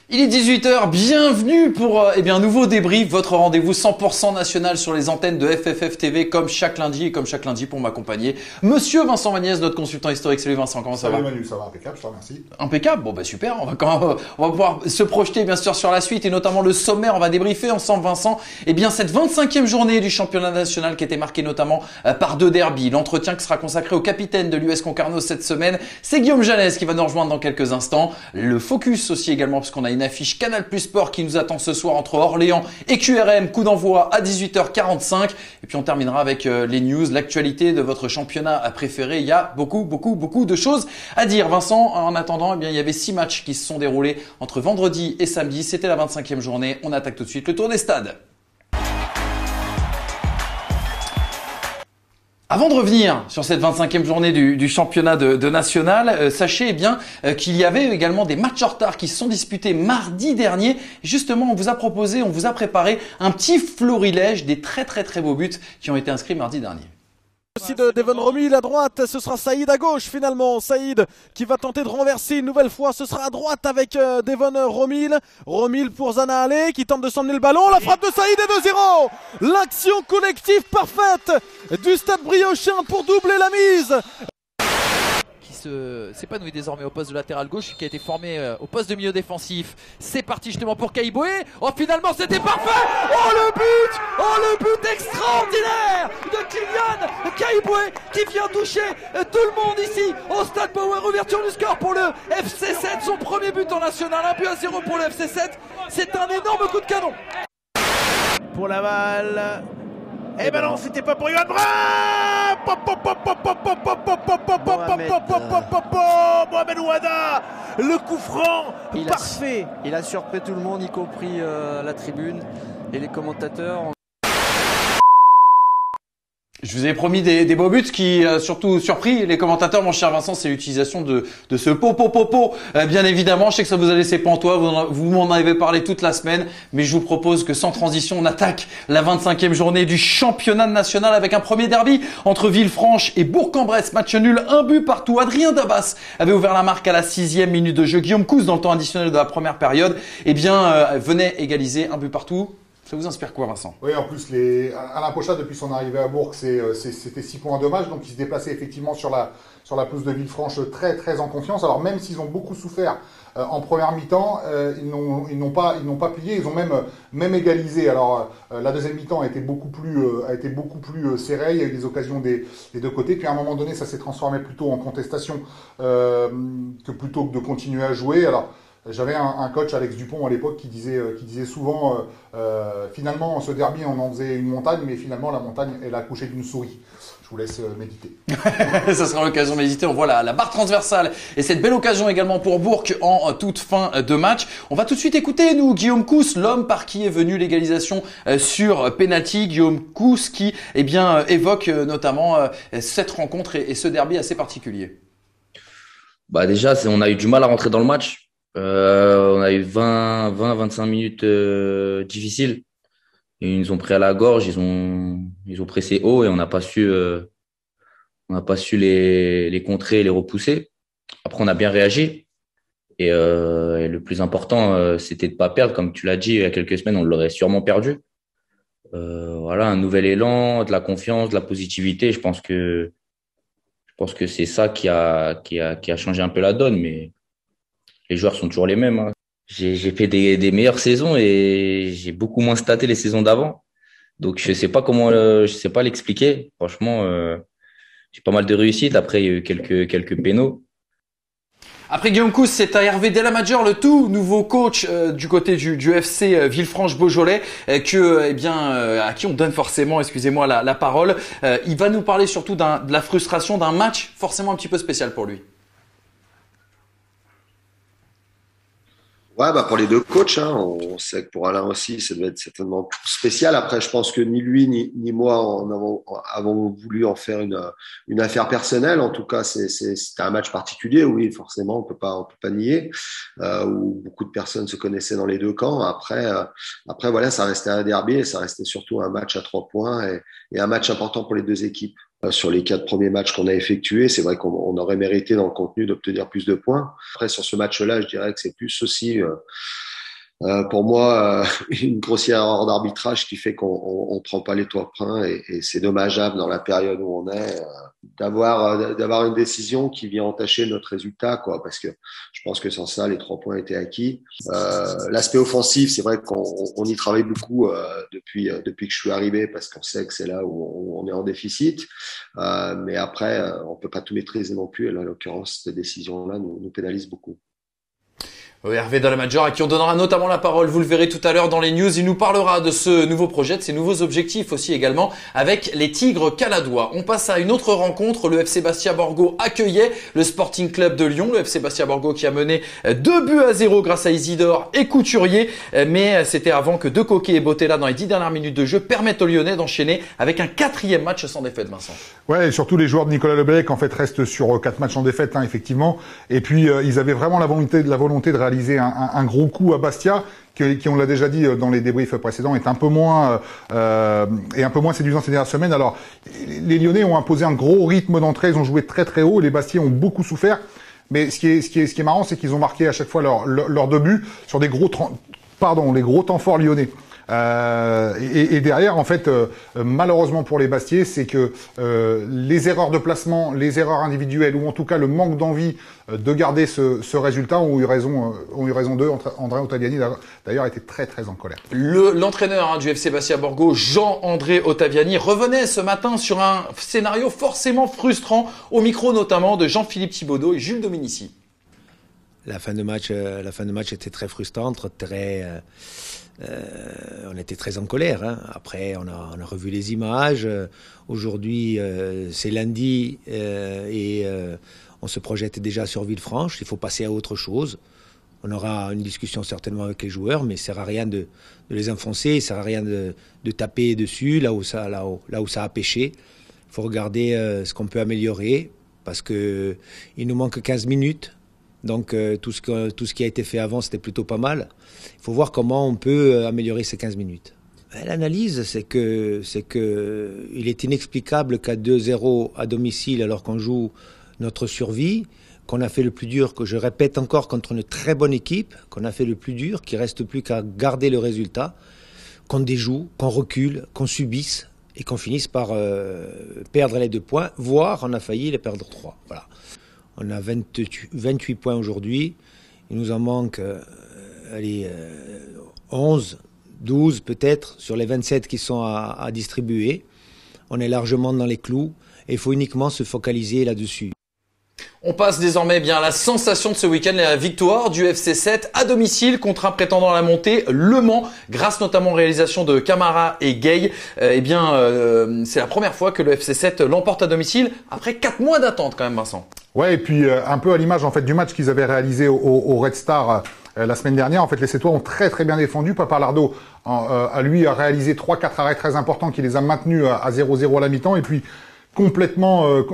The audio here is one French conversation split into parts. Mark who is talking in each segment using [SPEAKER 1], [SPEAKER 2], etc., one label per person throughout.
[SPEAKER 1] Il est 18h, bienvenue pour un nouveau débrief, votre rendez-vous 100% national sur les antennes de FFF TV comme chaque lundi et comme chaque lundi pour m'accompagner. Monsieur Vincent Magnès, notre consultant historique. Salut Vincent, comment ça va?
[SPEAKER 2] Salut Manu, ça va impeccable, je te remercie.
[SPEAKER 1] Impeccable, bon bah super, on va pouvoir se projeter bien sûr sur la suite et notamment le sommaire, on va débriefer ensemble Vincent. Cette 25e journée du championnat national qui a été marquée notamment par deux derbys. L'entretien qui sera consacré au capitaine de l'US Concarneau cette semaine, c'est Guillaume Janès qui va nous rejoindre dans quelques instants. Le focus aussi également parce qu'on a une affiche Canal Plus Sport qui nous attend ce soir entre Orléans et QRM, coup d'envoi à 18h45. Et puis on terminera avec les news, l'actualité de votre championnat préféré. Il y a beaucoup de choses à dire. Vincent, en attendant, il y avait 6 matchs qui se sont déroulés entre vendredi et samedi. C'était la 25e journée. On attaque tout de suite le tour des stades. Avant de revenir sur cette 25e journée du championnat de national, sachez qu'il y avait également des matchs en retard qui se sont disputés mardi dernier. Justement, on vous a préparé un petit florilège des très beaux buts qui ont été inscrits mardi dernier.
[SPEAKER 3] Aussi de Devon Romil à droite, ce sera Saïd à gauche finalement. Saïd qui va tenter de renverser une nouvelle fois, ce sera à droite avec Devon Romil. Romil pour Zana Ale qui tente de s'emmener le ballon. La frappe de Saïd est 2-0. L'action collective parfaite du Stade Briochin pour doubler la mise.
[SPEAKER 4] S'épanouit désormais au poste de latéral gauche qui a été formé au poste de milieu défensif. C'est parti justement pour Caïboué. Oh, finalement c'était parfait. Le but extraordinaire de Kylian Caïboué qui vient toucher tout le monde ici au Stade Power. Ouverture du score pour le FC7, son premier but en national, 1-0 pour le FC7. C'est un énorme coup de canon
[SPEAKER 3] pour la balle. Eh ben non, c'était pas pour Yohan Brun. Mohamed Ouada, le coup franc parfait.
[SPEAKER 5] Il a surpris tout le monde, y compris la tribune et les commentateurs.
[SPEAKER 1] Je vous avais promis des beaux buts. Ce qui a surtout surpris les commentateurs, mon cher Vincent, c'est l'utilisation de ce popo. Bien évidemment, je sais que ça vous a laissé pantois, vous m'en avez parlé toute la semaine, mais je vous propose que sans transition, on attaque la 25e journée du championnat national avec un premier derby entre Villefranche et Bourg-en-Bresse. Match nul, 1 but partout. Adrien Dabas avait ouvert la marque à la 6e minute de jeu. Guillaume Cousse, dans le temps additionnel de la première période, venait égaliser, 1 but partout. Ça vous inspire quoi, Vincent?
[SPEAKER 2] Oui, en plus, Alain Pochat, depuis son arrivée à Bourg, c'était 6 points de match, donc il se déplaçait effectivement sur la pelouse de Villefranche très en confiance. Alors même s'ils ont beaucoup souffert en première mi-temps, ils n'ont pas plié, ils ont même égalisé. Alors la deuxième mi-temps a été beaucoup plus serrée, il y a eu des occasions des deux côtés, puis à un moment donné, ça s'est transformé plutôt en contestation que plutôt que de continuer à jouer. Alors j'avais un coach, Alex Dupont, à l'époque, qui disait souvent finalement, ce derby, on en faisait une montagne, mais finalement, la montagne, elle a accouché d'une souris. Je vous laisse méditer.
[SPEAKER 1] Ça sera l'occasion de méditer. On voit la barre transversale et cette belle occasion également pour Bourg en toute fin de match. On va tout de suite écouter, nous, Guillaume Cousse, l'homme par qui est venue l'égalisation sur penalty. Guillaume Cousse qui, évoque notamment cette rencontre et ce derby assez particulier.
[SPEAKER 6] Déjà, on a eu du mal à rentrer dans le match. On a eu 20-25 minutes difficiles. Ils nous ont pris à la gorge, ils ont pressé haut et on n'a pas su les contrer, les repousser. Après, on a bien réagi et le plus important, c'était de pas perdre. Comme tu l'as dit, il y a quelques semaines, on l'aurait sûrement perdu. Un nouvel élan, de la confiance, de la positivité. Je pense que c'est ça qui a changé un peu la donne, mais les joueurs sont toujours les mêmes, hein. J'ai fait des meilleures saisons et j'ai beaucoup moins staté les saisons d'avant. Donc, je sais pas l'expliquer. Franchement, j'ai pas mal de réussite. Après, il y a eu quelques pénaux.
[SPEAKER 1] Après Guillaume Cousse, c'est à Hervé Delamager, le tout nouveau coach du côté du FC Villefranche-Beaujolais, à qui on donne forcément, la parole. Il va nous parler surtout de la frustration d'un match forcément un petit peu spécial pour lui.
[SPEAKER 7] Ouais, pour les deux coachs, hein, on sait que pour Alain aussi, ça doit être certainement spécial. Après, je pense que ni lui ni moi avons voulu en faire une affaire personnelle. En tout cas, c'était un match particulier. Oui, forcément, on peut pas nier. Où beaucoup de personnes se connaissaient dans les deux camps. Après, voilà, ça restait un derby et ça restait surtout un match à 3 points et un match important pour les deux équipes. Sur les 4 premiers matchs qu'on a effectués, c'est vrai qu'on aurait mérité dans le contenu d'obtenir plus de points. Après, sur ce match-là, je dirais que c'est plus aussi Pour moi, une grossière erreur d'arbitrage qui fait qu'on prend pas les 3 points et c'est dommageable dans la période où on est d'avoir une décision qui vient entacher notre résultat, quoi, parce que je pense que sans ça, les 3 points étaient acquis. L'aspect offensif, c'est vrai qu'on y travaille beaucoup depuis que je suis arrivé, parce qu'on sait que c'est là où on est en déficit. Mais après, on peut pas tout maîtriser non plus. Et là, en l'occurrence, cette décision-là nous pénalise beaucoup.
[SPEAKER 1] Hervé Dalamadjor, à qui on donnera notamment la parole, vous le verrez tout à l'heure dans les news. Il nous parlera de ce nouveau projet, de ses nouveaux objectifs aussi également avec les Tigres caladois. On passe à une autre rencontre. Le FC Bastia Borgo accueillait le Sporting Club de Lyon. Le FC Bastia Borgo qui a mené 2-0 grâce à Isidore et Couturier. Mais c'était avant que De Coquet et Bottella dans les 10 dernières minutes de jeu permettent aux Lyonnais d'enchaîner avec un 4e match sans défaite, Vincent.
[SPEAKER 2] Ouais, et surtout les joueurs de Nicolas Leblecq en fait restent sur 4 matchs sans défaite, hein, effectivement. Et puis ils avaient vraiment la volonté de réaliser un gros coup à Bastia, qui on l'a déjà dit dans les débriefs précédents, est un peu moins séduisant ces dernières semaines. Alors les Lyonnais ont imposé un gros rythme d'entrée, ils ont joué très très haut, les Bastiais ont beaucoup souffert. Mais ce qui est marrant, c'est qu'ils ont marqué à chaque fois leur 2 buts sur les gros temps forts lyonnais. Et derrière, en fait, malheureusement pour les Bastiais, c'est que les erreurs de placement, les erreurs individuelles, ou en tout cas le manque d'envie de garder ce résultat ont eu raison d'eux. Andrea Ottaviani d'ailleurs était très très en colère.
[SPEAKER 1] L'entraîneur du FC Bastia Borgo, Jean-André Ottaviani, revenait ce matin sur un scénario forcément frustrant, au micro notamment de Jean-Philippe Thibaudot et Jules Dominici.
[SPEAKER 8] La fin de match était très frustrante, on était très en colère, hein. Après, on a revu les images. Aujourd'hui, c'est lundi et on se projette déjà sur Villefranche. Il faut passer à autre chose. On aura une discussion certainement avec les joueurs, mais ça ne sert à rien de les enfoncer, ça ne sert à rien de taper dessus là où ça a pêché. Il faut regarder ce qu'on peut améliorer, parce que il nous manque 15 minutes. Donc tout ce qui a été fait avant, c'était plutôt pas mal. Il faut voir comment on peut améliorer ces 15 minutes. L'analyse, c'est que il est inexplicable qu'à 2-0 à domicile, alors qu'on joue notre survie, qu'on a fait le plus dur, que je répète encore, contre une très bonne équipe, qu'on a fait le plus dur, qu'il ne reste plus qu'à garder le résultat, qu'on déjoue, qu'on recule, qu'on subisse et qu'on finisse par perdre les 2 points, voire on a failli les perdre 3. Voilà. On a 28 points aujourd'hui. Il nous en manque 11, 12 peut-être sur les 27 qui sont à distribuer. On est largement dans les clous et il faut uniquement se focaliser là-dessus.
[SPEAKER 1] On passe désormais bien à la sensation de ce week-end, la victoire du FC 7 à domicile contre un prétendant à la montée, Le Mans, grâce notamment aux réalisations de Camara et Gay. C'est la première fois que le FC 7 l'emporte à domicile après 4 mois d'attente quand même, Vincent.
[SPEAKER 2] Ouais, et puis un peu à l'image en fait du match qu'ils avaient réalisé au Red Star la semaine dernière. En fait, les Sétois ont très très bien défendu. Papalardo a réalisé 3-4 arrêts très importants qui les a maintenus à 0-0 à la mi-temps, et puis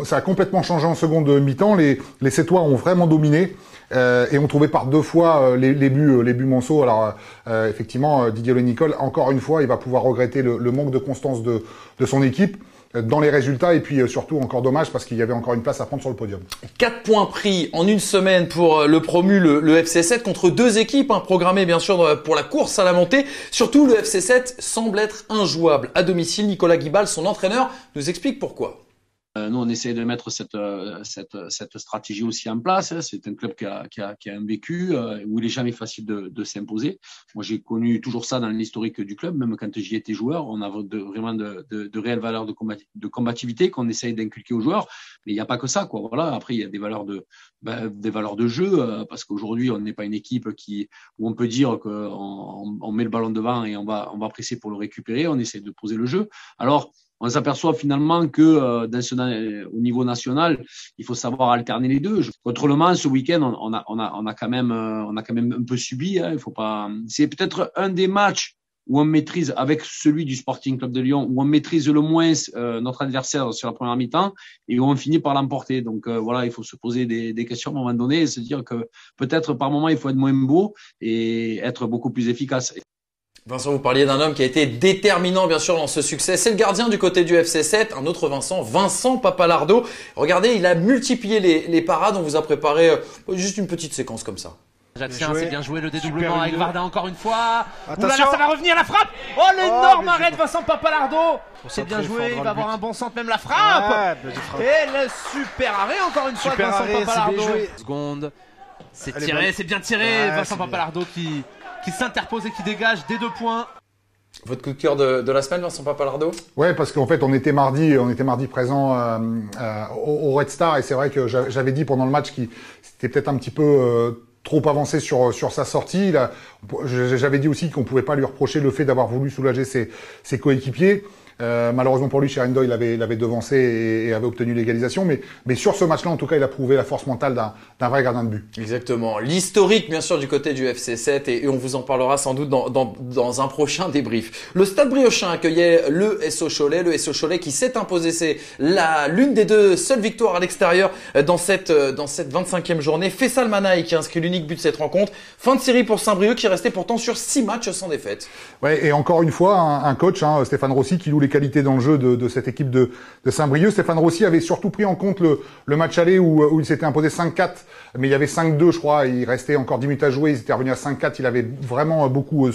[SPEAKER 2] ça a complètement changé en seconde mi-temps. Les Sétois ont vraiment dominé et ont trouvé par 2 fois les buts Monceau. Alors effectivement, Didier Le Nicol, encore une fois, il va pouvoir regretter le manque de constance de son équipe dans les résultats, et puis surtout encore dommage parce qu'il y avait encore une place à prendre sur le podium.
[SPEAKER 1] 4 points pris en une semaine pour le promu, le FC 7, contre 2 équipes programmées bien sûr pour la course à la montée. Surtout le FC 7 semble être injouable à domicile. Nicolas Guibal, son entraîneur, nous explique pourquoi.
[SPEAKER 9] Nous, on essaie de mettre cette stratégie aussi en place. C'est un club qui a un vécu où il est jamais facile de s'imposer. Moi, j'ai connu toujours ça dans l'historique du club, même quand j'y étais joueur. On a vraiment de réelles valeurs de combativité qu'on essaye d'inculquer aux joueurs. Mais il n'y a pas que ça, quoi. Voilà. Après, il y a des valeurs de jeu, parce qu'aujourd'hui, on n'est pas une équipe où on peut dire qu'on met le ballon devant et on va presser pour le récupérer. On essaie de poser le jeu. Alors, on s'aperçoit finalement que au niveau national, il faut savoir alterner les deux. Contre Le Mans, ce week-end, on a quand même un peu subi. Hein, il faut pas. C'est peut-être un des matchs où on maîtrise, avec celui du Sporting Club de Lyon, où on maîtrise le moins notre adversaire sur la première mi-temps et où on finit par l'emporter. Donc voilà, il faut se poser des questions à un moment donné et se dire que peut-être par moment il faut être moins beau et être beaucoup plus efficace.
[SPEAKER 1] Vincent, vous parliez d'un homme qui a été déterminant bien sûr dans ce succès. C'est le gardien du côté du FC 7, un autre Vincent Papalardo. Regardez, il a multiplié les parades. On vous a préparé juste une petite séquence comme ça.
[SPEAKER 10] Ajaxien, c'est bien joué le dédoublement avec Varda encore une fois.
[SPEAKER 3] Attention,
[SPEAKER 10] là, ça va revenir la frappe. Oh, l'énorme arrêt de Vincent Papalardo. C'est bien joué, il va avoir un bon centre, même la frappe. Et le super arrêt encore une fois de Vincent Papalardo. Seconde, c'est tiré, c'est bien tiré. Vincent Papalardo qui s'interpose et qui dégage des 2 points.
[SPEAKER 1] Votre coup de cœur de la semaine, Vincent Papalardo?
[SPEAKER 2] Ouais, parce qu'en fait, on était mardi présent au Red Star, et c'est vrai que j'avais dit pendant le match qu'il c'était peut-être un petit peu trop avancé sur sa sortie. Là, j'avais dit aussi qu'on pouvait pas lui reprocher le fait d'avoir voulu soulager ses coéquipiers. Malheureusement pour lui, Sherendoy l'avait devancé et avait obtenu l'égalisation. Mais sur ce match-là, en tout cas, il a prouvé la force mentale d'un vrai gardien de but.
[SPEAKER 1] Exactement. L'historique, bien sûr, du côté du FC 7 et on vous en parlera sans doute dans un prochain débrief. Le Stade Briochin accueillait le SO Cholet qui s'est imposé. C'est l'une des 2 seules victoires à l'extérieur dans cette 25e journée. Faisal Manaï qui a inscrit l'unique but de cette rencontre. Fin de série pour Saint-Brieuc qui restait pourtant sur 6 matchs sans défaite.
[SPEAKER 2] Ouais, et encore une fois, un coach, Stéphane Rossi, qui loue les qualités dans le jeu de cette équipe de Saint-Brieuc. Stéphane Rossi avait surtout pris en compte le match aller où il s'était imposé 5-4, mais il y avait 5-2, je crois. Il restait encore 10 minutes à jouer. Ils étaient revenus à 5-4. Il avait vraiment beaucoup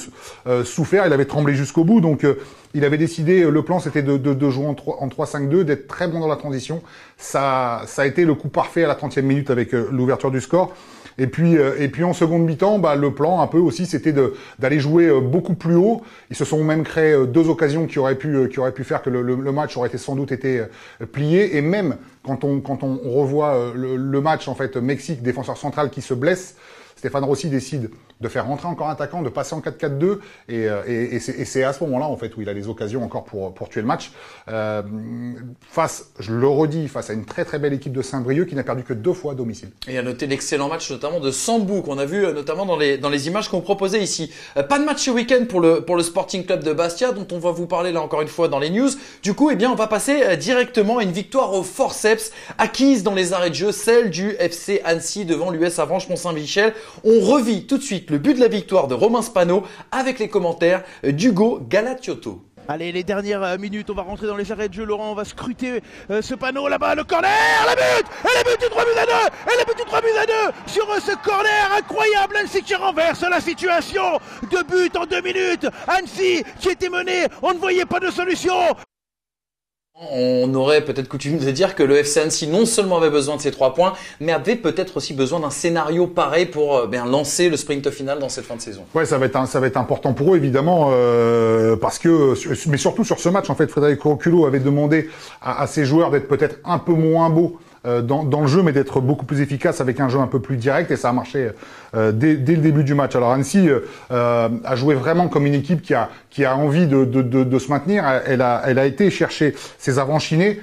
[SPEAKER 2] souffert. Il avait tremblé jusqu'au bout. Donc, il avait décidé, le plan, c'était de jouer en 3-5-2, d'être très bon dans la transition. Ça a été le coup parfait à la 30e minute avec l'ouverture du score. Et puis en seconde mi-temps, le plan un peu aussi, c'était d'aller jouer beaucoup plus haut. Ils se sont même créé 2 occasions qui auraient pu faire que le match aurait sans doute été plié. Et même quand on revoit le match, en fait, Mexique, défenseur central qui se blesse, Stéphane Rossi décide de faire rentrer encore un attaquant, de passer en 4-4-2, et c'est à ce moment-là, en fait, où il a les occasions encore pour tuer le match. Je le redis, face à une très très belle équipe de Saint-Brieuc qui n'a perdu que 2 fois à domicile.
[SPEAKER 1] Et à noter l'excellent match notamment de Sambou qu'on a vu notamment dans les images qu'on proposait ici. Pas de match ce week-end pour le Sporting Club de Bastia, dont on va vous parler là encore une fois dans les news. Du coup, on va passer directement à une victoire au forceps acquise dans les arrêts de jeu, celle du FC Annecy devant l'US Avranches Mont-Saint-Michel. On revit tout de suite le but de la victoire de Romain Spano avec les commentaires d'Hugo Galatioto.
[SPEAKER 11] Allez, les dernières minutes, on va rentrer dans les arrêts de jeu. Laurent, on va scruter ce panneau là-bas, le corner, le but. Et le but du 3 buts à 2. Et le but du 3 buts à 2 sur ce corner incroyable. Annecy qui renverse la situation. 2 buts en 2 minutes. Annecy qui était mené, on ne voyait pas de solution.
[SPEAKER 1] On aurait peut-être coutume de dire que le FC Annecy non seulement avait besoin de ces 3 points, mais avait peut-être aussi besoin d'un scénario pareil pour lancer le sprint final dans cette fin de saison.
[SPEAKER 2] Ouais, ça va être important pour eux évidemment, parce que, mais surtout sur ce match, en fait, Frédéric Roculo avait demandé à ses joueurs d'être peut-être un peu moins beaux dans le jeu, mais d'être beaucoup plus efficace avec un jeu un peu plus direct, et ça a marché dès le début du match. Alors Annecy a joué vraiment comme une équipe qui a envie de se maintenir. Elle a été chercher ses avanchinés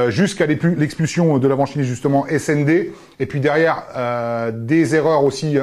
[SPEAKER 2] jusqu'à l'expulsion de l'avanciné justement SND, et puis derrière des erreurs aussi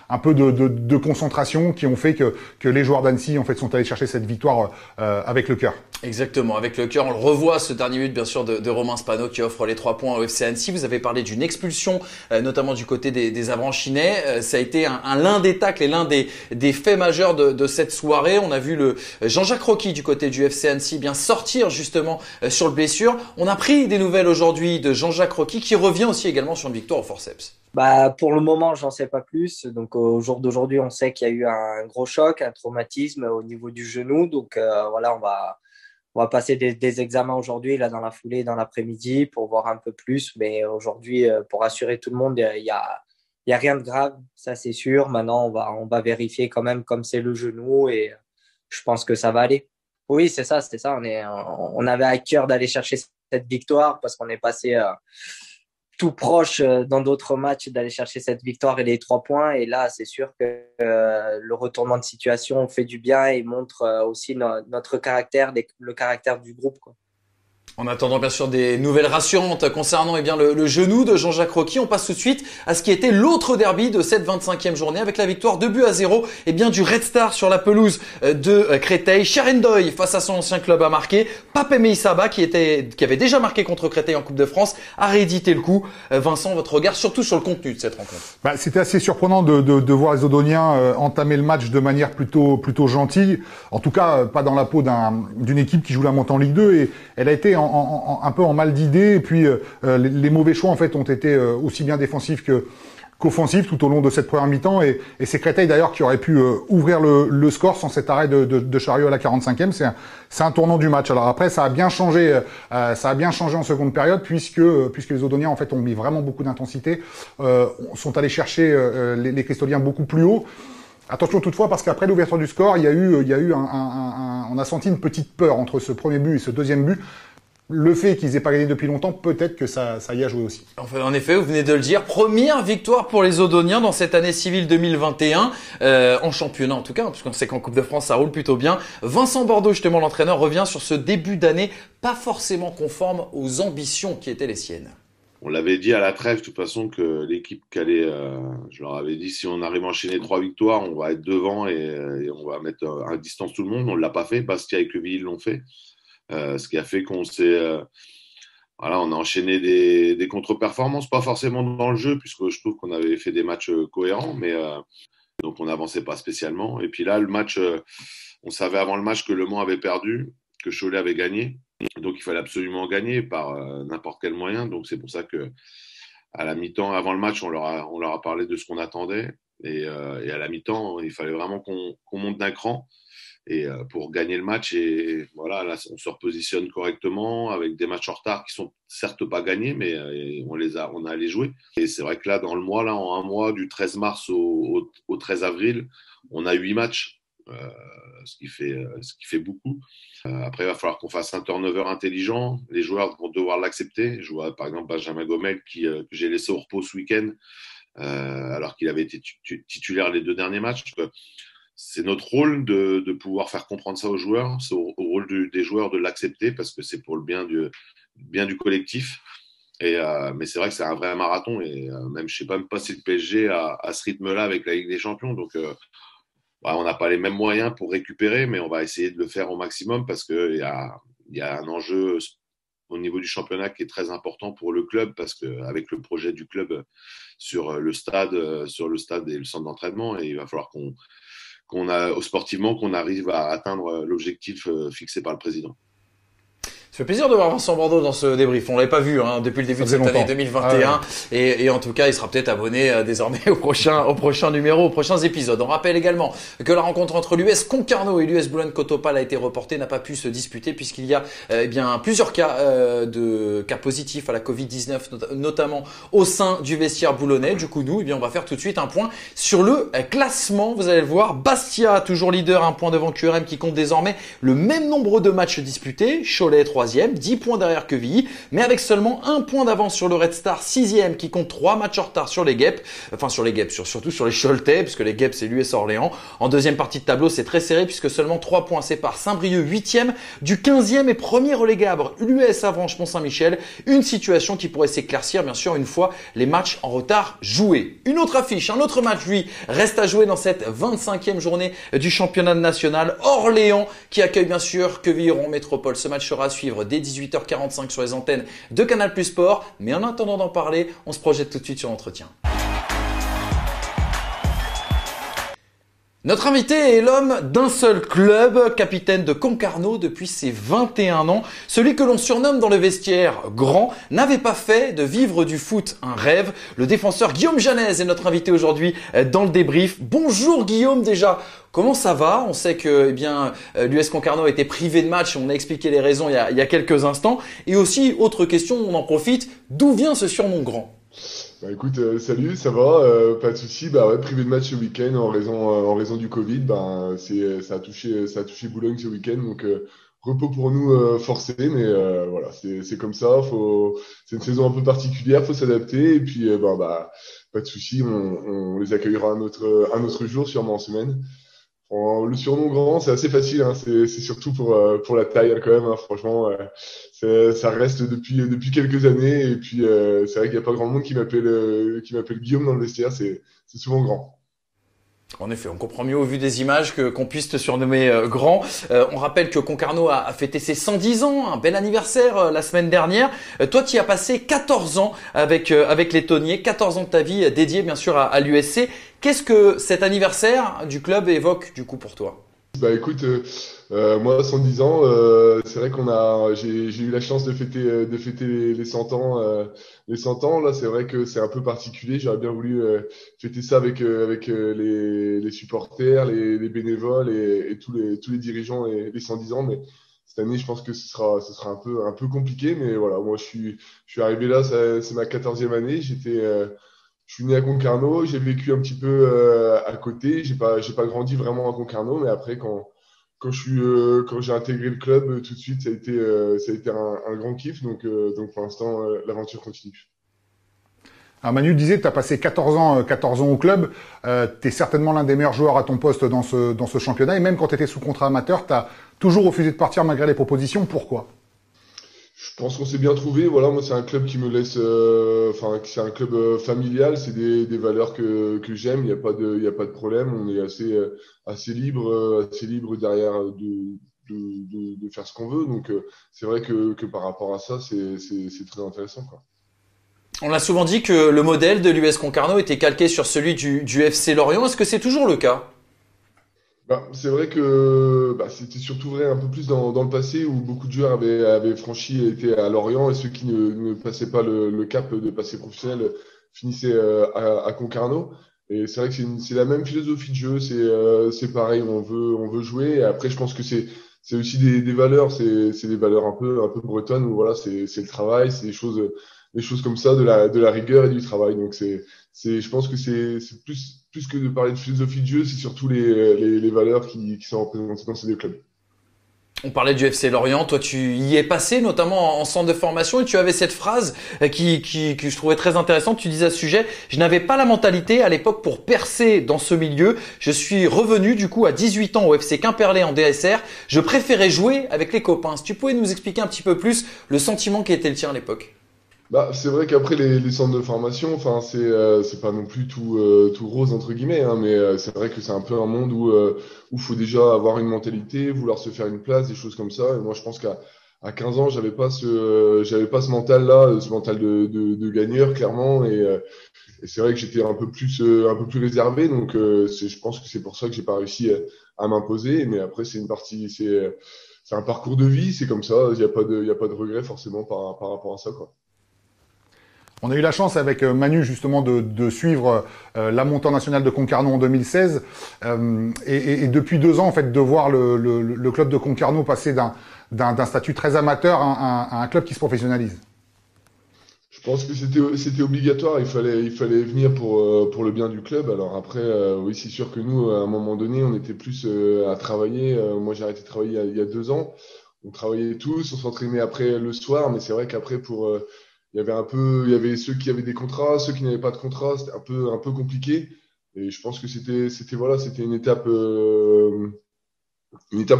[SPEAKER 2] un peu de concentration qui ont fait que les joueurs d'Annecy en fait sont allés chercher cette victoire avec le cœur.
[SPEAKER 1] Exactement, avec le cœur. On le revoit, ce dernier but bien sûr de Romain Spano qui offre les 3 points au FC Annecy. Vous avez parlé d'une expulsion notamment du côté des Avranchinais. Ça a été l'un des tacles et l'un des faits majeurs de cette soirée. On a vu le Jean-Jacques Rocky du côté du FC Annecy bien sortir justement sur le blessure. On a pris des nouvelles aujourd'hui de Jean-Jacques Rocky qui revient aussi également sur une victoire au forceps.
[SPEAKER 12] Pour le moment, j'en sais pas plus. Donc, au jour d'aujourd'hui, on sait qu'il y a eu un gros choc, un traumatisme au niveau du genou. Donc, voilà, on va passer des examens aujourd'hui, là, dans la foulée, dans l'après-midi, pour voir un peu plus. Mais aujourd'hui, pour assurer tout le monde, il y a rien de grave, ça c'est sûr. Maintenant, on va vérifier quand même comme c'est le genou, et je pense que ça va aller. Oui, c'est ça. On avait à cœur d'aller chercher cette victoire parce qu'on est passé tout proche dans d'autres matchs d'aller chercher cette victoire et les 3 points. Et là, c'est sûr que le retournement de situation fait du bien et montre aussi notre caractère, le caractère du groupe, quoi.
[SPEAKER 1] En attendant bien sûr des nouvelles rassurantes concernant le genou de Jean-Jacques Rocky, on passe tout de suite à ce qui était l'autre derby de cette 25e journée avec la victoire 2-0 du Red Star sur la pelouse de Créteil. Sherendoy face à son ancien club a marqué. Pape Meissaba qui avait déjà marqué contre Créteil en Coupe de France a réédité le coup. Vincent, votre regard surtout sur le contenu de cette rencontre?
[SPEAKER 2] C'était assez surprenant de voir les Odoniens entamer le match de manière plutôt gentille. En tout cas, pas dans la peau d'une équipe qui joue la montée en Ligue 2, et elle a été un peu en mal d'idée, et puis les mauvais choix en fait ont été aussi bien défensifs qu'offensif tout au long de cette première mi-temps. Et c'est Créteil d'ailleurs qui aurait pu ouvrir le score sans cet arrêt de Chariot à la 45e. C'est un tournant du match. Alors après, ça a bien changé en seconde période puisque les Odoniens en fait ont mis vraiment beaucoup d'intensité, sont allés chercher les Cristoliens beaucoup plus haut. Attention toutefois, parce qu'après l'ouverture du score, on a senti une petite peur entre ce premier but et ce deuxième but. Le fait qu'ils aient pas gagné depuis longtemps, peut-être que ça y a joué aussi.
[SPEAKER 1] Enfin, en effet, vous venez de le dire, première victoire pour les Odoniens dans cette année civile 2021, en championnat en tout cas, puisqu'on sait qu'en Coupe de France ça roule plutôt bien. Vincent Bordeaux, justement l'entraîneur, revient sur ce début d'année pas forcément conforme aux ambitions qui étaient les siennes.
[SPEAKER 13] On l'avait dit à la trêve, de toute façon, que l'équipe qu'allait, je leur avais dit, si on arrive à enchaîner 3 victoires, on va être devant et on va mettre à distance tout le monde. On ne l'a pas fait. Bastia et Quevilly l'ont fait. Ce qui a fait qu'on on a enchaîné des contre-performances, pas forcément dans le jeu, puisque je trouve qu'on avait fait des matchs cohérents, mais donc on n'avançait pas spécialement. Et puis là, le match, on savait avant le match que Le Mans avait perdu, que Cholet avait gagné. Donc il fallait absolument gagner par n'importe quel moyen. Donc c'est pour ça que à la mi-temps, avant le match, on leur a parlé de ce qu'on attendait. Et à la mi-temps, il fallait vraiment qu'on monte d'un cran pour gagner le match. Et voilà, là, on se repositionne correctement avec des matchs en retard qui sont certes pas gagnés, mais on a les jouer. Et c'est vrai que là, dans le mois, là, en un mois, du 13 mars au 13 avril, on a 8 matchs. Ce qui fait beaucoup. Après, il va falloir qu'on fasse un turnover intelligent. Les joueurs vont devoir l'accepter. Je vois par exemple Benjamin Gomel que j'ai laissé au repos ce week-end alors qu'il avait été titulaire les 2 derniers matchs. C'est notre rôle de pouvoir faire comprendre ça aux joueurs. C'est au rôle des joueurs de l'accepter parce que c'est pour le bien du collectif. Mais c'est vrai que c'est un vrai marathon et même je sais même pas si le PSG à ce rythme-là avec la Ligue des Champions. Donc on n'a pas les mêmes moyens pour récupérer, mais on va essayer de le faire au maximum parce qu'il y a un enjeu au niveau du championnat qui est très important pour le club parce qu'avec le projet du club sur le stade et le centre d'entraînement, et il va falloir sportivement qu'on arrive à atteindre l'objectif fixé par le président.
[SPEAKER 1] Ça fait plaisir de voir Vincent Bordeaux dans ce débrief. On l'avait pas vu depuis le début de cette année 2021. Et en tout cas, il sera peut-être abonné désormais au prochain numéro, aux prochains épisodes. On rappelle également que la rencontre entre l'US Concarneau et l'US Boulogne-Cotopale a été reportée, n'a pas pu se disputer puisqu'il y a plusieurs cas positifs à la Covid-19, notamment au sein du vestiaire boulonnais. Du coup, nous, on va faire tout de suite un point sur le classement. Vous allez le voir, Bastia toujours leader, 1 point devant QRM qui compte désormais le même nombre de matchs disputés. Cholet 3e, 10 points derrière Quevilly, mais avec seulement 1 point d'avance sur le Red Star 6e qui compte 3 matchs en retard sur les Guêpes, surtout sur les Choletais, puisque les Guêpes c'est l'US Orléans. En deuxième partie de tableau, c'est très serré puisque seulement 3 points séparent Saint-Brieuc 8e du 15e et premier relégable l'US Avranches-Mont-Saint-Michel. Une situation qui pourrait s'éclaircir bien sûr une fois les matchs en retard joués. Une autre affiche, un autre match lui reste à jouer dans cette 25e journée du championnat national. Orléans qui accueille bien sûr Quevilly-Rouen Métropole. Ce match sera à suivre dès 18h45 sur les antennes de Canal+ Sport. Mais en attendant d'en parler, on se projette tout de suite sur l'entretien. Notre invité est l'homme d'un seul club, capitaine de Concarneau depuis ses 21 ans. Celui que l'on surnomme dans le vestiaire Grand n'avait pas fait de vivre du foot un rêve. Le défenseur Guillaume Janez est notre invité aujourd'hui dans le débrief. Bonjour Guillaume déjà. Comment ça va? On sait que l'US Concarneau a été privé de match. On a expliqué les raisons il y a quelques instants. Et aussi, autre question, on en profite. D'où vient ce surnom Grand?
[SPEAKER 14] Bah écoute, salut, ça va, pas de souci. Bah ouais, privé de match ce week-end en raison du Covid. Ça a touché Boulogne ce week-end, donc repos pour nous forcé, mais voilà, c'est comme ça. C'est une saison un peu particulière, faut s'adapter. Et puis pas de souci, on les accueillera un autre jour, sûrement en semaine. Le surnom Grand, c'est assez facile, hein. C'est surtout pour la taille, hein, quand même, hein. Franchement, ça reste depuis quelques années. Et puis c'est vrai qu'il n'y a pas grand monde qui m'appelle Guillaume dans le vestiaire. C'est souvent Grand.
[SPEAKER 1] En effet, on comprend mieux au vu des images qu'on puisse te surnommer Grand. On rappelle que Concarneau a fêté ses 110 ans, un bel anniversaire la semaine dernière. Toi, tu y as passé 14 ans avec les Tonniers, 14 ans de ta vie dédiée bien sûr à l'USC. Qu'est-ce que cet anniversaire du club évoque du coup pour toi?
[SPEAKER 14] Bah écoute, Moi, 110 ans, c'est vrai j'ai eu la chance de fêter les 100 ans, les 100 ans. Là, c'est vrai que c'est un peu particulier. J'aurais bien voulu fêter ça avec les supporters, les bénévoles et tous les dirigeants et les 110 ans. Mais cette année, je pense que ce sera un peu compliqué. Mais voilà, moi, je suis arrivé là, c'est ma 14e année. Je suis né à Concarneau, j'ai vécu un petit peu à côté. J'ai pas grandi vraiment à Concarneau, mais après quand j'ai intégré le club, tout de suite ça a été un grand kiff. Donc pour l'instant l'aventure continue.
[SPEAKER 2] Alors Manu disait que tu as passé 14 ans au club. Tu es certainement l'un des meilleurs joueurs à ton poste dans ce championnat. Et même quand tu étais sous contrat amateur, tu as toujours refusé de partir malgré les propositions. Pourquoi ?
[SPEAKER 14] Je pense qu'on s'est bien trouvé. Voilà, moi c'est un club qui me laisse, c'est un club familial. C'est des valeurs que j'aime. Il y a pas de problème. On est assez libre derrière de faire ce qu'on veut. Donc c'est vrai que par rapport à ça, c'est très intéressant, quoi.
[SPEAKER 1] On a souvent dit que le modèle de l'US Concarneau était calqué sur celui du FC Lorient. Est-ce que c'est toujours le cas ?
[SPEAKER 14] C'est vrai que c'était surtout vrai un peu plus dans le passé où beaucoup de joueurs avaient franchi et étaient à Lorient et ceux qui ne passaient pas le cap de passer professionnel finissaient à Concarneau. Et c'est vrai que c'est la même philosophie de jeu, c'est pareil, on veut jouer. Et après, je pense que c'est aussi des valeurs, c'est des valeurs un peu bretonnes où voilà, c'est le travail, c'est des choses comme ça, de la rigueur et du travail. Donc je pense que c'est plus que de parler de philosophie de jeu, c'est surtout les valeurs qui sont représentées dans ces deux clubs.
[SPEAKER 1] On parlait du FC Lorient, toi tu y es passé notamment en centre de formation et tu avais cette phrase que je trouvais très intéressante. Tu disais à ce sujet: je n'avais pas la mentalité à l'époque pour percer dans ce milieu. Je suis revenu du coup à 18 ans au FC Quimperlé en DSR. Je préférais jouer avec les copains. Si tu pouvais nous expliquer un petit peu plus le sentiment qui était le tien à l'époque.
[SPEAKER 14] C'est vrai qu'après les centres de formation, c'est pas non plus tout rose entre guillemets, hein, mais c'est vrai que c'est un peu un monde où faut déjà avoir une mentalité, vouloir se faire une place, des choses comme ça. Et moi, je pense qu'à 15 ans, j'avais pas ce mental-là, ce mental de gagneur clairement. Et c'est vrai que j'étais un peu plus réservé. Donc, je pense que c'est pour ça que j'ai pas réussi à m'imposer. Mais après, c'est un parcours de vie, c'est comme ça. Il y a pas de regret forcément par rapport à ça, quoi.
[SPEAKER 2] On a eu la chance avec Manu justement de suivre la montée en nationale de Concarneau en 2016 et depuis 2 ans en fait de voir le club de Concarneau passer d'un statut très amateur à un club qui se professionnalise.
[SPEAKER 14] Je pense que c'était obligatoire, il fallait venir pour le bien du club. Alors après oui, c'est sûr que nous à un moment donné on était plus à travailler. Moi j'ai arrêté de travailler il y a 2 ans. On travaillait tous, on s'entraînait après le soir, mais c'est vrai qu'après il y avait ceux qui avaient des contrats, ceux qui n'avaient pas de contrat, c'était un peu compliqué. Et je pense que c'était une étape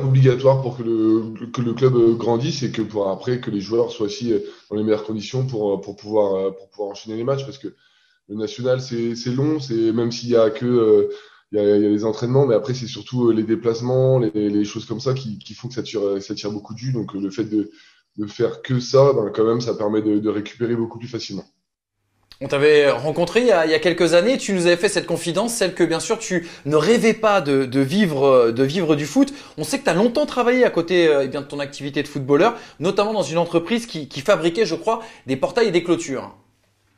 [SPEAKER 14] obligatoire pour que le club grandisse et que pour après que les joueurs soient aussi dans les meilleures conditions pour pouvoir enchaîner les matchs, parce que le national c'est long, c'est même s'il y a il y a les entraînements, mais après c'est surtout les déplacements, les choses comme ça qui font que ça tire beaucoup de jus. Donc le fait de faire que ça, quand même, ça permet de récupérer beaucoup plus facilement.
[SPEAKER 1] On t'avait rencontré il y a quelques années, tu nous avais fait cette confidence, celle que bien sûr tu ne rêvais pas de vivre du foot. On sait que tu as longtemps travaillé à côté de ton activité de footballeur, notamment dans une entreprise qui fabriquait, je crois, des portails et des clôtures.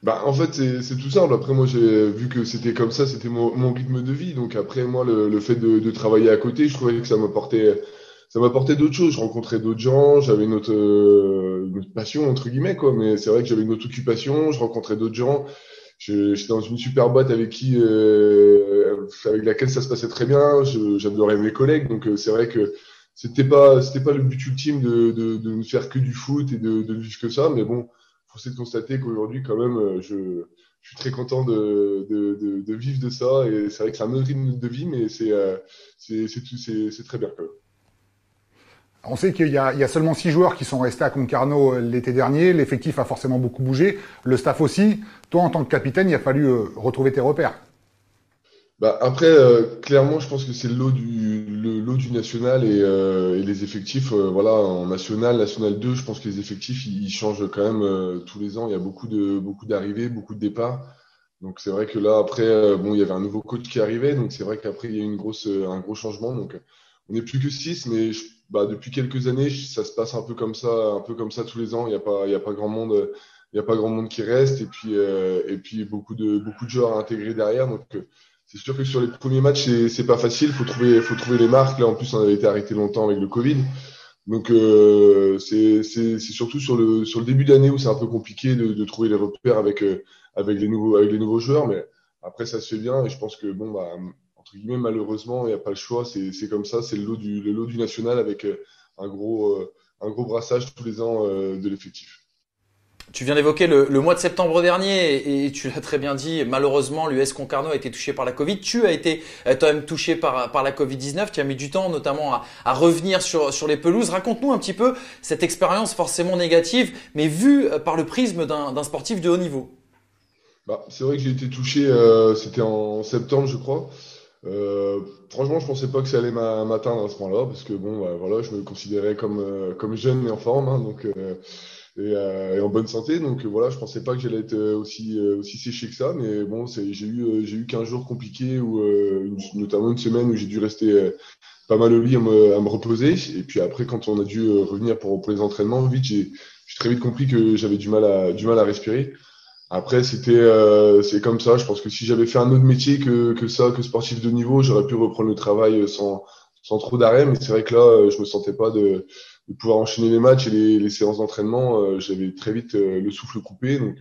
[SPEAKER 14] En fait, c'est tout simple. Après, moi, j'ai vu que c'était comme ça, c'était mon rythme de vie. Donc après, moi, le fait de travailler à côté, je trouvais que ça m'apportait d'autres choses. Je rencontrais d'autres gens, j'avais une autre passion entre guillemets, quoi. Mais c'est vrai que j'avais une autre occupation, je rencontrais d'autres gens. J'étais dans une super boîte avec laquelle ça se passait très bien. J'adorais mes collègues, donc c'est vrai que c'était pas le but ultime de ne faire que du foot et de vivre que ça. Mais bon, force est de constater qu'aujourd'hui, quand même, je suis très content de vivre de ça. Et c'est vrai que c'est un autre rythme de vie, mais c'est très bien quand même.
[SPEAKER 2] On sait qu'il y a seulement 6 joueurs qui sont restés à Concarneau l'été dernier. L'effectif a forcément beaucoup bougé. Le staff aussi. Toi, en tant que capitaine, il a fallu retrouver tes repères.
[SPEAKER 14] Après, clairement, je pense que c'est le lot du national et les effectifs. Voilà, en national 2, je pense que les effectifs ils changent quand même tous les ans. Il y a beaucoup d'arrivées, beaucoup de départs. Donc c'est vrai que là, après, il y avait un nouveau coach qui arrivait. Donc c'est vrai qu'après, il y a eu un gros changement. Donc on n'est plus que 6, mais depuis quelques années, ça se passe un peu comme ça tous les ans. Il y a pas grand monde qui reste, et puis beaucoup de joueurs à intégrer derrière. Donc c'est sûr que sur les premiers matchs, c'est pas facile. Faut trouver les marques. Là, en plus, on avait été arrêté longtemps avec le Covid. Donc c'est surtout sur le début d'année où c'est un peu compliqué de trouver les repères avec les nouveaux joueurs. Mais après, ça se fait bien, et je pense que entre guillemets, malheureusement, il n'y a pas le choix. C'est comme ça. C'est le lot du national, avec un gros brassage tous les ans de l'effectif.
[SPEAKER 1] Tu viens d'évoquer le mois de septembre dernier, et tu l'as très bien dit, malheureusement l'US Concarneau a été touché par la Covid. Tu as été toi-même touché par la Covid-19, tu as mis du temps notamment à revenir sur les pelouses. Raconte-nous un petit peu cette expérience forcément négative, mais vue par le prisme d'un sportif de haut niveau.
[SPEAKER 14] C'est vrai que j'ai été touché, c'était en septembre, je crois. Franchement, je pensais pas que ça allait m'atteindre à ce point-là, parce que voilà, je me considérais comme jeune et en forme, hein, donc et en bonne santé, donc voilà, je pensais pas que j'allais être aussi séché que ça, mais bon, j'ai eu 15 jours compliqués, notamment une semaine où j'ai dû rester pas mal au lit à me reposer, et puis après, quand on a dû revenir pour les entraînements, j'ai très vite compris que j'avais du mal à respirer. Après, c'est comme ça. Je pense que si j'avais fait un autre métier que sportif de niveau, j'aurais pu reprendre le travail sans trop d'arrêt. Mais c'est vrai que là, je me sentais pas de pouvoir enchaîner les matchs et les séances d'entraînement. J'avais très vite le souffle coupé. Donc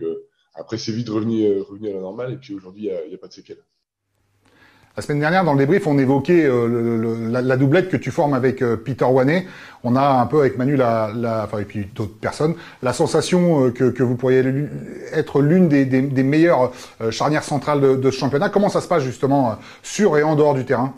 [SPEAKER 14] après, c'est vite revenu à la normale. Et puis aujourd'hui, il y a pas de séquelles.
[SPEAKER 2] La semaine dernière, dans le débrief, on évoquait la doublette que tu formes avec Peter Wané. On a un peu avec Manu, et puis d'autres personnes, la sensation que vous pourriez être l'une des meilleures charnières centrales de ce championnat. Comment ça se passe justement sur et en dehors du terrain?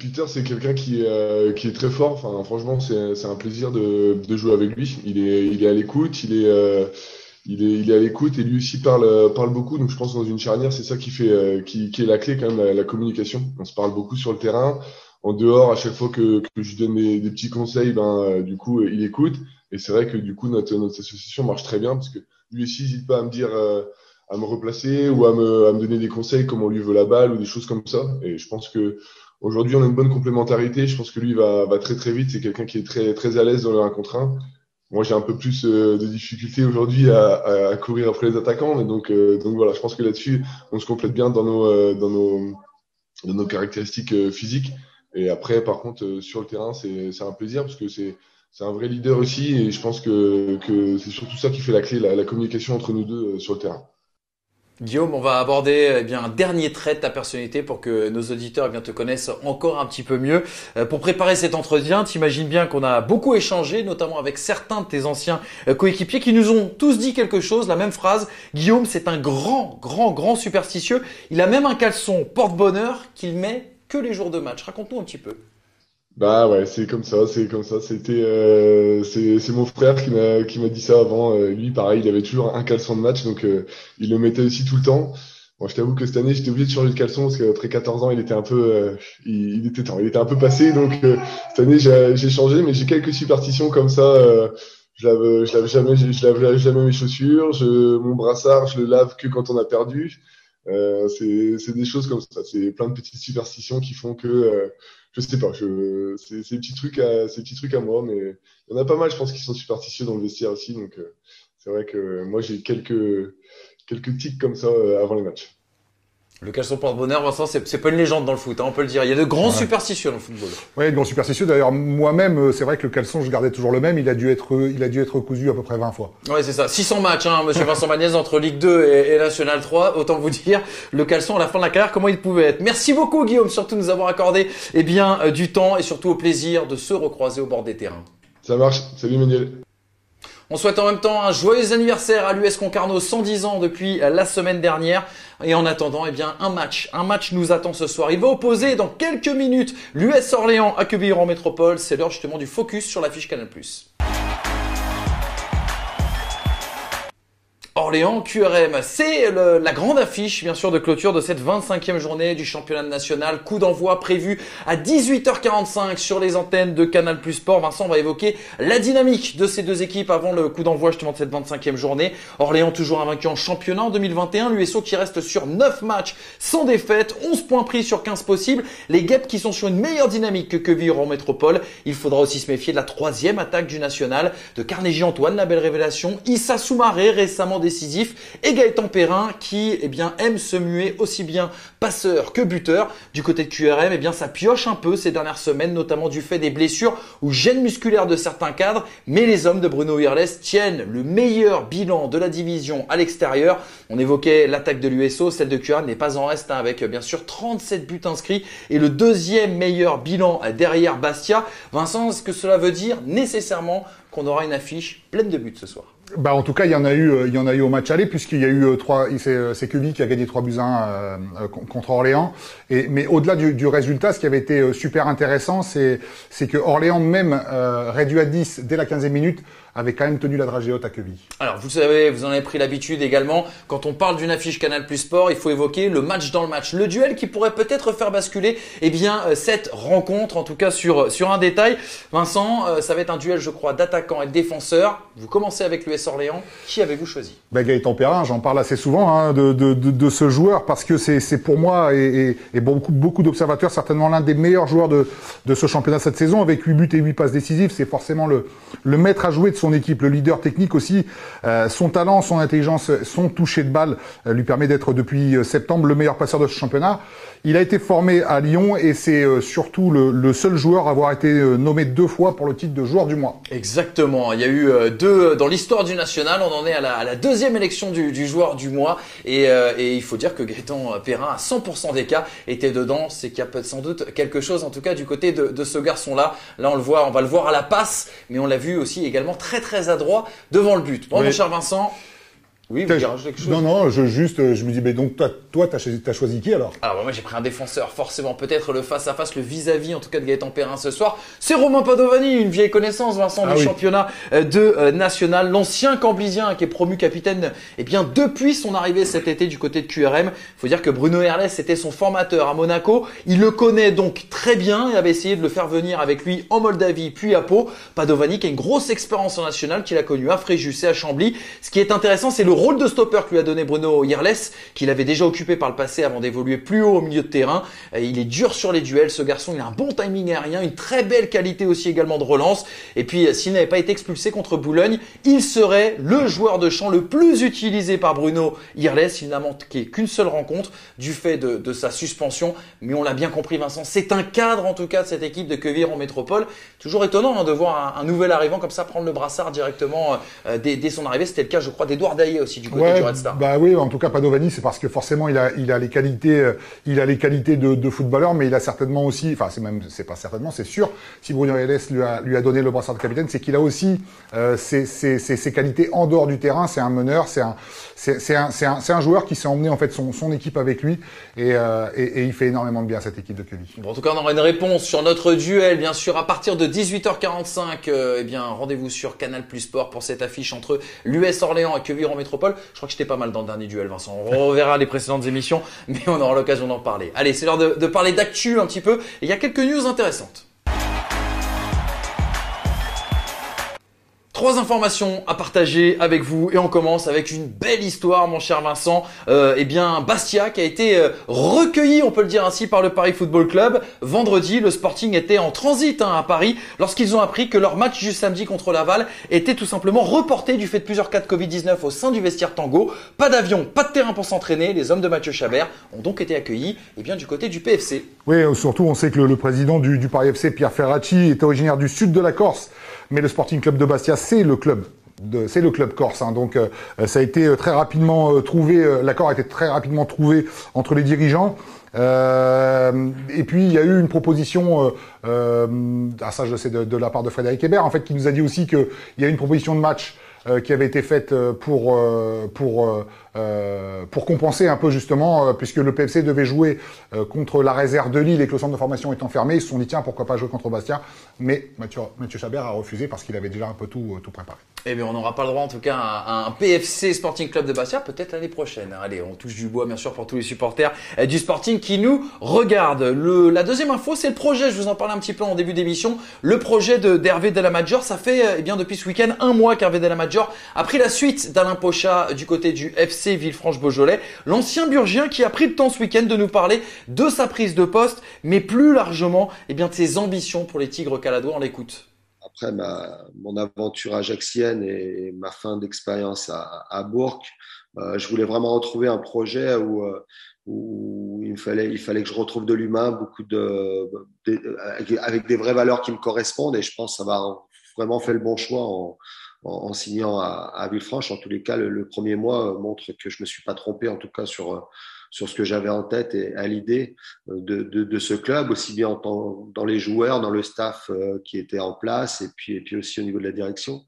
[SPEAKER 14] Peter, c'est quelqu'un qui est très fort. Enfin, franchement, c'est un plaisir de jouer avec lui. Il est à l'écoute, il est à l'écoute, et lui aussi parle beaucoup. Donc je pense que dans une charnière, c'est ça qui est la clé quand même, la communication. On se parle beaucoup sur le terrain. En dehors, à chaque fois que je lui donne des petits conseils, du coup, il écoute. Et c'est vrai que du coup, notre association marche très bien, parce que lui aussi n'hésite pas à me dire, à me replacer, ou à me donner des conseils, comme on lui veut la balle, ou des choses comme ça. Et je pense que aujourd'hui, on a une bonne complémentarité. Je pense que lui va très très vite. C'est quelqu'un qui est très très à l'aise dans le 1 contre 1. Moi, j'ai un peu plus de difficultés aujourd'hui à courir après les attaquants, mais donc voilà, je pense que là-dessus, on se complète bien dans nos caractéristiques physiques. Et après, par contre, sur le terrain, c'est un plaisir, parce que c'est un vrai leader aussi, et je pense que c'est surtout ça qui fait la clé, la communication entre nous deux sur le terrain.
[SPEAKER 1] Guillaume, on va aborder un dernier trait de ta personnalité pour que nos auditeurs te connaissent encore un petit peu mieux. Pour préparer cet entretien, t'imagines bien qu'on a beaucoup échangé, notamment avec certains de tes anciens coéquipiers qui nous ont tous dit quelque chose, la même phrase. Guillaume, c'est un grand superstitieux. Il a même un caleçon porte-bonheur qu'il met que les jours de match. Raconte-nous un petit peu.
[SPEAKER 14] Ouais, c'est comme ça. C'est mon frère qui m'a dit ça avant. Lui, pareil, il avait toujours un caleçon de match, donc il le mettait aussi tout le temps. Bon, je t'avoue que cette année, j'étais obligé de changer de caleçon, parce qu'après 14 ans, il était un peu il était un peu passé, donc cette année j'ai changé, mais j'ai quelques superstitions comme ça. Je lave jamais mes chaussures, mon brassard, je le lave que quand on a perdu. C'est des choses comme ça. C'est plein de petites superstitions qui font que je sais pas, c'est ces petits trucs à moi, mais il y en a pas mal, je pense, qui sont superstitieux dans le vestiaire aussi. Donc c'est vrai que moi, j'ai quelques tics comme ça avant les matchs.
[SPEAKER 1] Le caleçon porte-bonheur, Vincent, c'est pas une légende dans le foot, hein, on peut le dire. Il y a de grands superstitieux dans le football.
[SPEAKER 2] Oui, de grands superstitieux. D'ailleurs, moi-même, c'est vrai que le caleçon, je gardais toujours le même. Il a dû être cousu à peu près 20 fois.
[SPEAKER 1] Ouais, c'est ça. 600 matchs, monsieur Vincent Magnès, entre Ligue 2 et National 3. Autant vous dire, le caleçon à la fin de la carrière, comment il pouvait être. Merci beaucoup, Guillaume, surtout de nous avoir accordé, du temps, et surtout au plaisir de se recroiser au bord des terrains.
[SPEAKER 14] Ça marche. Salut, Manuel.
[SPEAKER 1] On souhaite en même temps un joyeux anniversaire à l'US Concarneau, 110 ans depuis la semaine dernière. Et en attendant, un match nous attend ce soir. Il va opposer dans quelques minutes l'US Orléans à Quevilly-Rouen Métropole. C'est l'heure justement du focus sur l'affiche Canal+. Orléans Orléans, QRM. C'est la grande affiche, bien sûr, de clôture de cette 25e journée du championnat national. Coup d'envoi prévu à 18h45 sur les antennes de Canal+ Sport. Vincent, on va évoquer la dynamique de ces deux équipes avant le coup d'envoi justement de cette 25e journée. Orléans toujours invaincu en championnat en 2021. L'USO qui reste sur 9 matchs sans défaite, 11 points pris sur 15 possibles. Les Guêpes qui sont sur une meilleure dynamique que Quevilly en métropole. Il faudra aussi se méfier de la 3e attaque du national de Carnegie Antoine, la belle révélation. Issa Soumaré, récemment décisif, et Gaëtan Perrin qui aime se muer aussi bien passeur que buteur. Du côté de QRM, ça pioche un peu ces dernières semaines, notamment du fait des blessures ou gênes musculaires de certains cadres. Mais les hommes de Bruno Irles tiennent le meilleur bilan de la division à l'extérieur. On évoquait l'attaque de l'USO, celle de QRM n'est pas en reste avec bien sûr 37 buts inscrits et le deuxième meilleur bilan derrière Bastia. Vincent, est-ce que cela veut dire nécessairement qu'on aura une affiche pleine de buts ce soir?
[SPEAKER 2] En tout cas, il y en a eu au match aller puisqu'il y a eu c'est Quevilly qui a gagné 3-1 contre Orléans. Mais au-delà du résultat, ce qui avait été super intéressant, c'est que Orléans même réduit à 10 dès la 15e minute avait quand même tenu la dragée haute à Quevilly.
[SPEAKER 1] Alors, vous savez, vous en avez pris l'habitude également. Quand on parle d'une affiche Canal+ Sport, il faut évoquer le match dans le match. Le duel qui pourrait peut-être faire basculer, cette rencontre, en tout cas sur un détail. Vincent, ça va être un duel, je crois, d'attaquants et de défenseurs. Vous commencez avec l'US Orléans. Qui avez-vous choisi?
[SPEAKER 2] Gaëtan Perrin, j'en parle assez souvent, de ce joueur parce que c'est pour moi et beaucoup d'observateurs certainement l'un des meilleurs joueurs de ce championnat cette saison avec 8 buts et 8 passes décisives. C'est forcément le maître à jouer de son équipe, le leader technique aussi. Son talent, son intelligence, son toucher de balle lui permet d'être depuis septembre le meilleur passeur de ce championnat. Il a été formé à Lyon et c'est surtout le seul joueur à avoir été nommé 2 fois pour le titre de joueur du mois.
[SPEAKER 1] Exactement. Il y a eu 2 dans l'histoire du national. On en est à la 2e élection du joueur du mois et il faut dire que Gaëtan Perrin à 100% des cas était dedans. C'est qu'il y a peut-être sans doute quelque chose en tout cas du côté de ce garçon-là. Là on va le voir à la passe, mais on l'a vu aussi également très très adroit devant le but. Bon, oui. Mon cher Vincent. Oui, vous direz quelque chose?
[SPEAKER 2] Non, je me dis, mais donc toi, t'as choisi qui alors?
[SPEAKER 1] Alors moi j'ai pris un défenseur, forcément, peut-être le face-à-face, le vis-à-vis en tout cas de Gaëtan Perrin ce soir. C'est Romain Padovani, une vieille connaissance, Vincent, du championnat de national, l'ancien Camblisien qui est promu capitaine depuis son arrivée cet été du côté de QRM. Il faut dire que Bruno Irles était son formateur à Monaco. Il le connaît donc très bien et avait essayé de le faire venir avec lui en Moldavie puis à Pau. Padovani qui a une grosse expérience en national, qu'il a connu à Fréjus et à Chambly. Ce qui est intéressant, c'est le rôle de stopper que lui a donné Bruno Irles, qu'il avait déjà occupé par le passé avant d'évoluer plus haut au milieu de terrain. Il est dur sur les duels, ce garçon, il a un bon timing aérien, une très belle qualité aussi également de relance. Et puis, s'il n'avait pas été expulsé contre Boulogne, il serait le joueur de champ le plus utilisé par Bruno Irles. Il n'a manqué qu'une seule rencontre du fait de sa suspension. Mais on l'a bien compris, Vincent, c'est un cadre en tout cas de cette équipe de Quevilly en métropole. Toujours étonnant de voir un nouvel arrivant comme ça prendre le brassard directement dès son arrivée. C'était le cas, je crois, d'Edouard Daillé aussi du côté du Red Star.
[SPEAKER 2] Oui, en tout cas Padovani, c'est parce que forcément il a les qualités de footballeur, mais il a certainement aussi, c'est sûr, si Bruno Irles lui a donné le brassard de capitaine, c'est qu'il a aussi ses qualités en dehors du terrain. C'est un meneur, c'est un joueur qui s'est emmené en fait son équipe avec lui et il fait énormément de bien à cette équipe de Quevilly.
[SPEAKER 1] Bon, en tout cas, on aura une réponse sur notre duel, bien sûr, à partir de 18h45. Rendez-vous sur Canal+ Sport pour cette affiche entre l'US Orléans et Quevilly en métropole. Je crois que j'étais pas mal dans le dernier duel, Vincent. On reverra les précédentes émissions, mais on aura l'occasion d'en parler. Allez, c'est l'heure de parler d'actu un petit peu. Et il y a quelques news intéressantes. 3 informations à partager avec vous et on commence avec une belle histoire, mon cher Vincent. Bastia qui a été recueilli, on peut le dire ainsi, par le Paris Football Club. Vendredi, le Sporting était en transit à Paris lorsqu'ils ont appris que leur match du samedi contre Laval était tout simplement reporté du fait de plusieurs cas de Covid-19 au sein du vestiaire Tango. Pas d'avion, pas de terrain pour s'entraîner. Les hommes de Mathieu Chabert ont donc été accueillis du côté du PFC.
[SPEAKER 2] Oui, surtout on sait que le président du Paris FC, Pierre Ferracci, est originaire du sud de la Corse. Mais le Sporting Club de Bastia, c'est le club corse. Donc ça a été très rapidement trouvé. L'accord a été très rapidement trouvé entre les dirigeants. Et puis il y a eu une proposition, ça je sais de la part de Frédéric Hébert, en fait, qui nous a dit aussi qu'il y a une proposition de match qui avait été faite pour pour compenser un peu justement, puisque le PFC devait jouer contre la réserve de Lille et que le centre de formation étant fermé, ils se sont dit tiens pourquoi pas jouer contre Bastia, mais Mathieu Chabert a refusé parce qu'il avait déjà un peu tout préparé.
[SPEAKER 1] Eh bien, on n'aura pas le droit, en tout cas, à un PFC Sporting Club de Bastia, peut-être l'année prochaine. Allez, on touche du bois, bien sûr, pour tous les supporters du Sporting qui nous regardent. La deuxième info, c'est le projet. Je vous en parlais un petit peu en début d'émission. Le projet d'Hervé Della Maggiore. Ça fait, depuis ce week-end, un mois qu'Hervé Della Maggiore a pris la suite d'Alain Pochat du côté du FC Villefranche-Beaujolais. L'ancien Burgien qui a pris le temps ce week-end de nous parler de sa prise de poste, mais plus largement, de ses ambitions pour les Tigres caladois. On l'écoute.
[SPEAKER 7] Après mon aventure ajaxienne et ma fin d'expérience à Bourg, je voulais vraiment retrouver un projet où il fallait que je retrouve de l'humain, avec des vraies valeurs qui me correspondent, et je pense que ça va vraiment fait le bon choix en signant à Villefranche. En tous les cas, le premier mois montre que je me suis pas trompé, en tout cas sur ce que j'avais en tête et à l'idée de ce club, aussi bien dans les joueurs, dans le staff qui était en place, et puis aussi au niveau de la direction.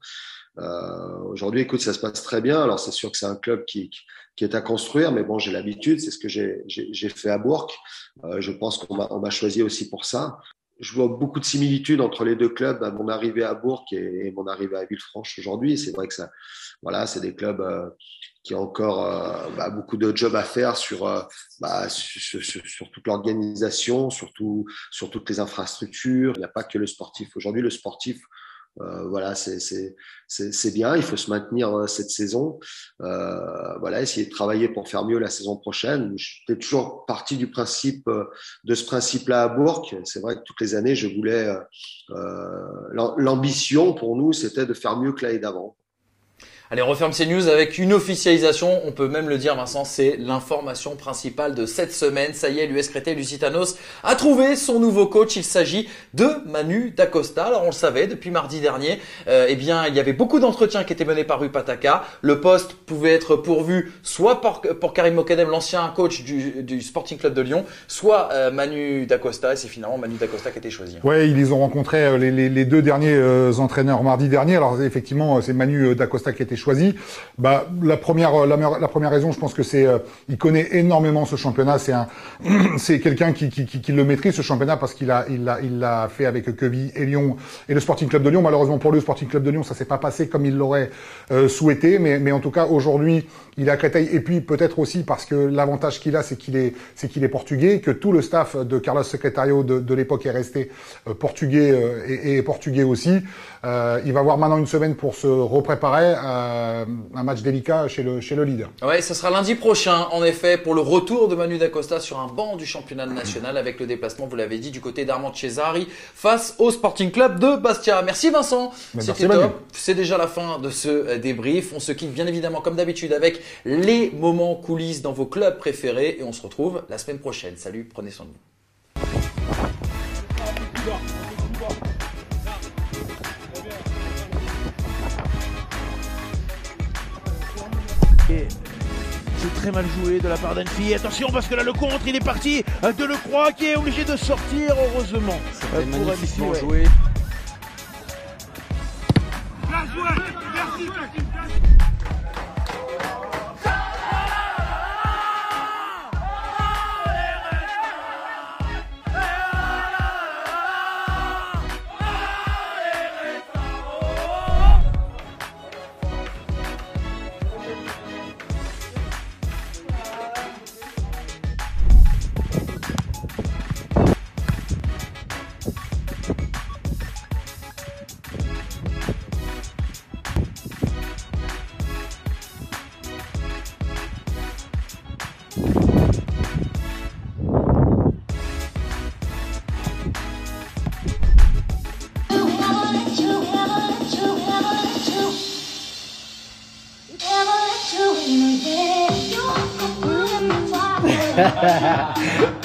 [SPEAKER 7] Aujourd'hui, écoute, ça se passe très bien. Alors, c'est sûr que c'est un club qui est à construire, mais bon, j'ai l'habitude. C'est ce que j'ai fait à Bourg. Je pense qu'on m'a choisi aussi pour ça. Je vois beaucoup de similitudes entre les deux clubs, à mon arrivée à Bourg et mon arrivée à Villefranche aujourd'hui. C'est vrai que c'est des clubs qui ont encore beaucoup de jobs à faire sur toute l'organisation, sur toutes les infrastructures. Il n'y a pas que le sportif. Aujourd'hui, le sportif, c'est bien. Il faut se maintenir cette saison. Essayer de travailler pour faire mieux la saison prochaine. J'étais toujours parti du principe, de ce principe-là à Bourg. C'est vrai que toutes les années, je voulais, l'ambition pour nous, c'était de faire mieux que l'année d'avant.
[SPEAKER 1] Allez, on referme ces news avec une officialisation. On peut même le dire, Vincent, c'est l'information principale de cette semaine. Ça y est, l'US Créteil-Lusitanos a trouvé son nouveau coach. Il s'agit de Manu Dacosta. Alors, on le savait, depuis mardi dernier, il y avait beaucoup d'entretiens qui étaient menés par Rui Pataka. Le poste pouvait être pourvu soit pour Karim Mokadem, l'ancien coach du Sporting Club de Lyon, soit Manu Dacosta. Et c'est finalement Manu Dacosta qui a été choisi.
[SPEAKER 2] Ouais, ils ont rencontré les deux derniers entraîneurs mardi dernier. Alors, effectivement, c'est Manu Dacosta qui a été choisi. La première raison, je pense que c'est il connaît énormément ce championnat. C'est quelqu'un qui le maîtrise, ce championnat, parce qu'il l'a fait avec Queville et Lyon et le Sporting Club de Lyon. Malheureusement pour lui, le Sporting Club de Lyon, ça s'est pas passé comme il l'aurait souhaité, mais en tout cas aujourd'hui il est à Créteil, et puis peut-être aussi parce que l'avantage qu'il a, c'est qu'il est portugais, que tout le staff de Carlos Secretario de l'époque est resté portugais et portugais aussi. Il va avoir maintenant une semaine pour se repréparer un match délicat chez le leader.
[SPEAKER 1] Ouais, ce sera lundi prochain, en effet, pour le retour de Manu Dacosta sur un banc du championnat national, avec le déplacement, vous l'avez dit, du côté d'Armand Cesari face au Sporting Club de Bastia. Merci Vincent, c'était top. C'est déjà la fin de ce débrief. On se quitte bien évidemment comme d'habitude avec les moments coulisses dans vos clubs préférés, et on se retrouve la semaine prochaine. Salut, prenez soin de vous.
[SPEAKER 11] C'est très mal joué de la part d'Annecy. Attention, parce que là le contre il est parti de Lecroix qui est obligé de sortir, heureusement.
[SPEAKER 5] C'était magnifiquement joué.
[SPEAKER 11] Bien joué, merci.
[SPEAKER 15] Ha ha ha.